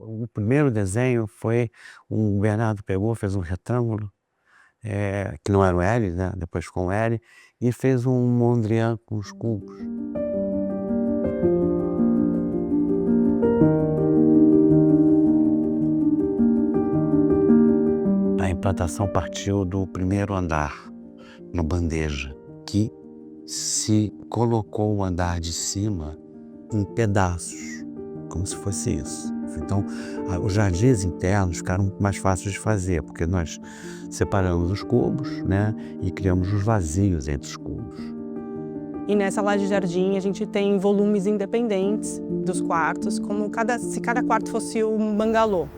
O primeiro desenho foi o Bernardo pegou, fez um retângulo, que não era o L, né, depois ficou um L, e fez um Mondrian com os cubos. A implantação partiu do primeiro andar, no bandeja, que se colocou o andar de cima em pedaços, como se fosse isso. Então, os jardins internos ficaram mais fáceis de fazer, porque nós separamos os cubos, né, e criamos os vazios entre os cubos. E nessa laje de jardim a gente tem volumes independentes dos quartos, como se cada quarto fosse um bangalô.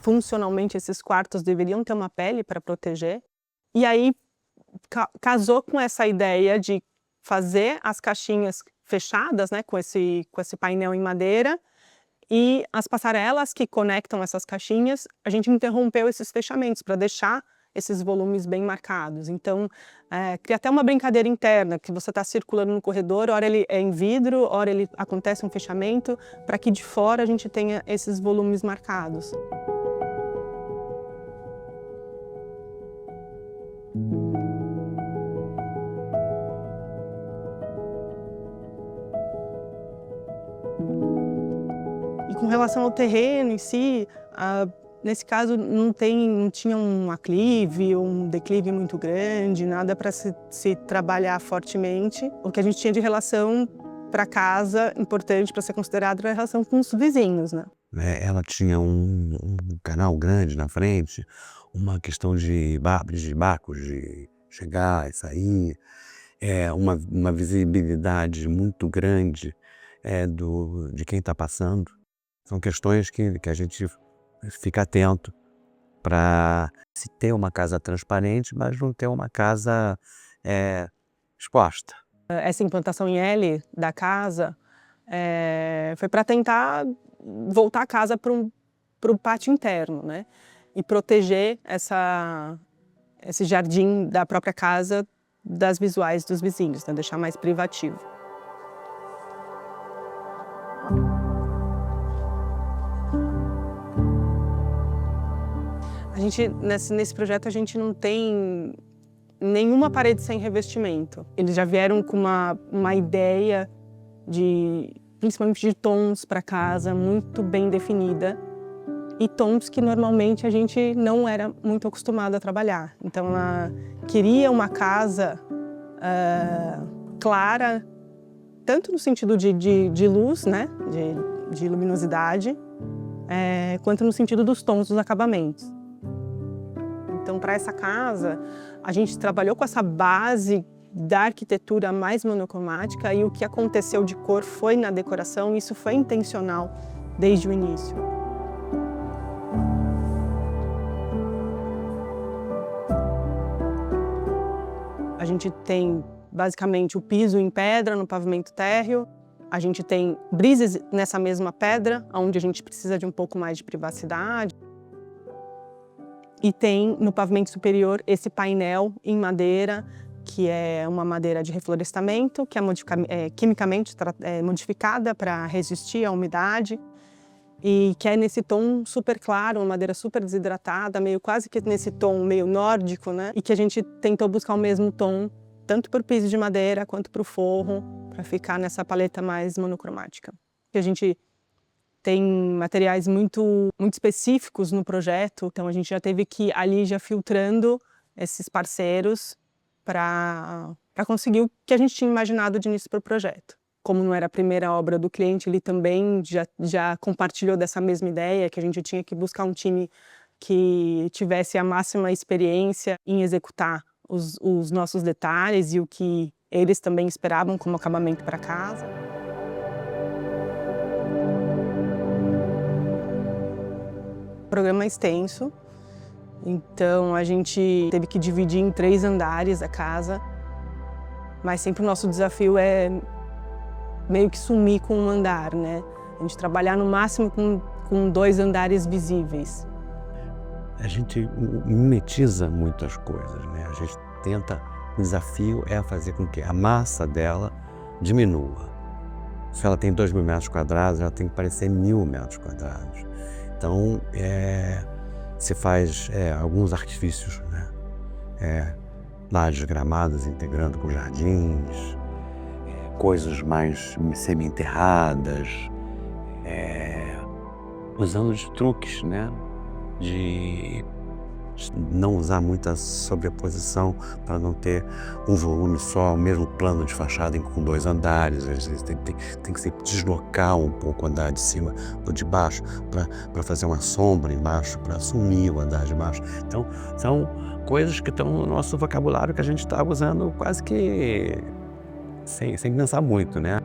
Funcionalmente, esses quartos deveriam ter uma pele para proteger. E aí casou com essa ideia de fazer as caixinhas fechadas, né, com esse painel em madeira, e as passarelas que conectam essas caixinhas, a gente interrompeu esses fechamentos para deixar esses volumes bem marcados. Então, cria até uma brincadeira interna, que você está circulando no corredor, ora ele é em vidro, ora ele acontece um fechamento, para que de fora a gente tenha esses volumes marcados. E com relação ao terreno em si, nesse caso não tinha um aclive ou um declive muito grande, nada para se trabalhar fortemente. O que a gente tinha de relação para casa, importante para ser considerado, era a relação com os vizinhos, né? Ela tinha um canal grande na frente, uma questão de barcos de chegar e sair, uma visibilidade muito grande de quem está passando. São questões que a gente fica atento para se ter uma casa transparente, mas não ter uma casa exposta. Essa implantação em L da casa foi para tentar voltar a casa para o pátio interno, né? E proteger esse jardim da própria casa das visuais dos vizinhos, né? Deixar mais privativo. Nesse projeto a gente não tem nenhuma parede sem revestimento. Eles já vieram com uma ideia principalmente de tons para casa, muito bem definida, e tons que normalmente a gente não era muito acostumado a trabalhar. Então ela queria uma casa clara, tanto no sentido de luz, né, de luminosidade, quanto no sentido dos tons dos acabamentos. Então, para essa casa, a gente trabalhou com essa base da arquitetura mais monocromática, e o que aconteceu de cor foi na decoração, isso foi intencional desde o início. A gente tem basicamente o piso em pedra no pavimento térreo, a gente tem brises nessa mesma pedra, onde a gente precisa de um pouco mais de privacidade. E tem no pavimento superior esse painel em madeira, que é uma madeira de reflorestamento, que é quimicamente modificada para resistir à umidade, e que é nesse tom super claro, uma madeira super desidratada, quase que nesse tom meio nórdico, né? E que a gente tentou buscar o mesmo tom, tanto para o piso de madeira quanto para o forro, para ficar nessa paleta mais monocromática. A gente tem materiais muito específicos no projeto, então a gente já teve que ir ali já filtrando esses parceiros para conseguir o que a gente tinha imaginado de início para o projeto. Como não era a primeira obra do cliente, ele também já compartilhou dessa mesma ideia, que a gente tinha que buscar um time que tivesse a máxima experiência em executar os nossos detalhes e o que eles também esperavam como acabamento para casa. O programa é extenso, então a gente teve que dividir em 3 andares a casa, mas sempre o nosso desafio é meio que sumir com um andar, né? A gente trabalhar no máximo com 2 andares visíveis. A gente mimetiza muitas coisas, né? A gente tenta O desafio é fazer com que a massa dela diminua. Se ela tem 2.000 metros quadrados, ela tem que parecer 1.000 metros quadrados. Então, se faz alguns artifícios, né? Lajes gramadas integrando com jardins, coisas mais semi-enterradas, usando de truques, né? De não usar muita sobreposição para não ter um volume só, o mesmo plano de fachada com 2 andares. Às vezes tem que se deslocar um pouco o andar de cima do de baixo para fazer uma sombra embaixo, para assumir o andar de baixo. Então, são coisas que estão no nosso vocabulário que a gente está usando quase que sem pensar muito, né?